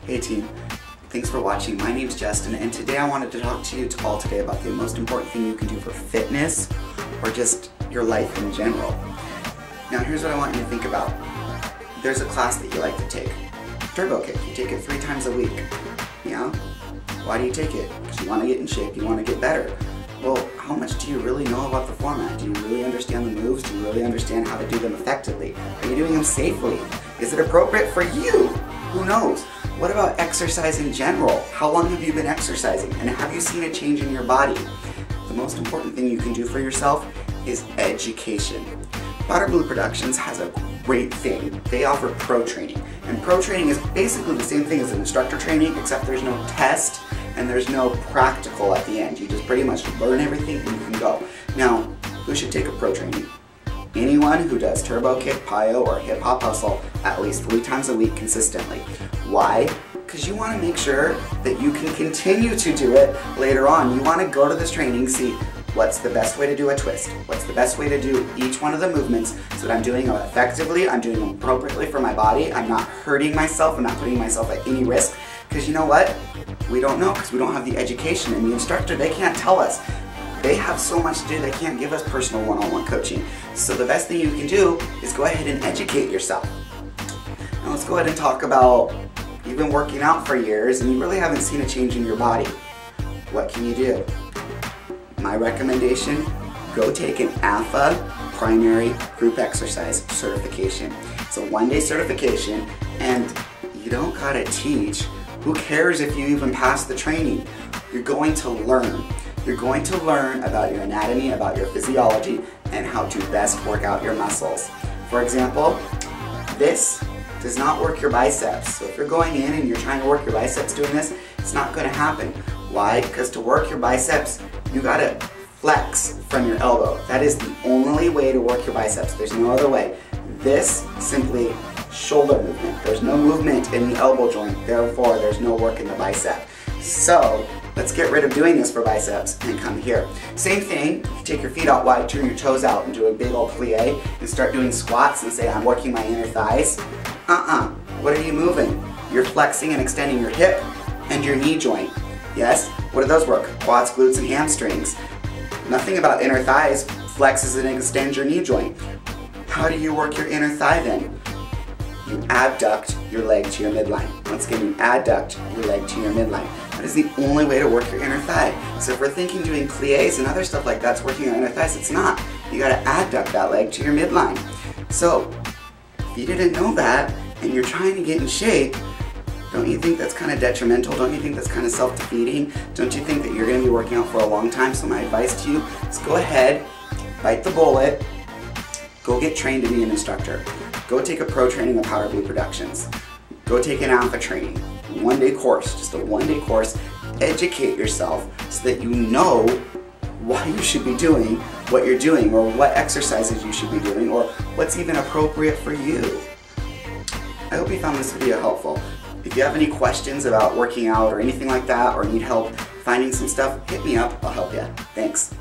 Hey team, thanks for watching. My name's Justyn, and today I wanted to talk to you all today about the most important thing you can do for fitness or just your life in general. Now here's what I want you to think about. There's a class that you like to take, Turbo Kick. You take it 3 times a week. Yeah? Why do you take it? Because you want to get in shape, you want to get better. Well, how much do you really know about the format? Do you really understand the moves? Do you really understand how to do them effectively? Are you doing them safely? Is it appropriate for you? Who knows? What about exercise in general? How long have you been exercising? And have you seen a change in your body? The most important thing you can do for yourself is education. Powder Blue Productions has a great thing. They offer pro training. And pro training is basically the same thing as an instructor training, except there's no test and there's no practical at the end. You just pretty much learn everything and you can go. Now, who should take a pro training? Anyone who does Turbo Kick, Plyo, or Hip Hop Hustle at least 3 times a week consistently. Why? Because you want to make sure that you can continue to do it later on. You want to go to this training, see what's the best way to do a twist, what's the best way to do each one of the movements so that I'm doing them effectively, I'm doing them appropriately for my body, I'm not hurting myself, I'm not putting myself at any risk. Because you know what? We don't know because we don't have the education, and the instructor, they can't tell us. They have so much to do, they can't give us personal one-on-one coaching. So the best thing you can do is go ahead and educate yourself. Now let's go ahead and talk about, you've been working out for years and you really haven't seen a change in your body. What can you do? My recommendation, go take an AFA primary group exercise certification. It's a 1-day certification and you don't gotta teach. Who cares if you even pass the training? You're going to learn. You're going to learn about your anatomy, about your physiology, and how to best work out your muscles. For example, this does not work your biceps. So if you're going in and you're trying to work your biceps doing this, it's not going to happen. Why? Because to work your biceps, you gotta flex from your elbow. That is the only way to work your biceps. There's no other way. This simply shoulder movement. There's no movement in the elbow joint, therefore there's no work in the bicep. So let's get rid of doing this for biceps and come here. Same thing, you take your feet out wide, turn your toes out and do a big old plie and start doing squats and say, I'm working my inner thighs. What are you moving? You're flexing and extending your hip and your knee joint. Yes? What do those work? Quads, glutes, and hamstrings. Nothing about inner thighs flexes and extends your knee joint. How do you work your inner thigh then? You abduct your leg to your midline. Once again, you adduct your leg to your midline. That is the only way to work your inner thigh. So if we're thinking doing plies and other stuff like that's working your inner thighs, it's not. You gotta adduct that leg to your midline. So if you didn't know that and you're trying to get in shape, don't you think that's kind of detrimental? Don't you think that's kind of self-defeating? Don't you think that you're gonna be working out for a long time? So my advice to you is go ahead, bite the bullet, go get trained to be an instructor. Go take a pro training with Powder Blue Productions. Go take an alpha training, 1-day course, just a 1-day course. Educate yourself so that you know why you should be doing what you're doing or what exercises you should be doing or what's even appropriate for you. I hope you found this video helpful. If you have any questions about working out or anything like that or need help finding some stuff, hit me up, I'll help you. Thanks.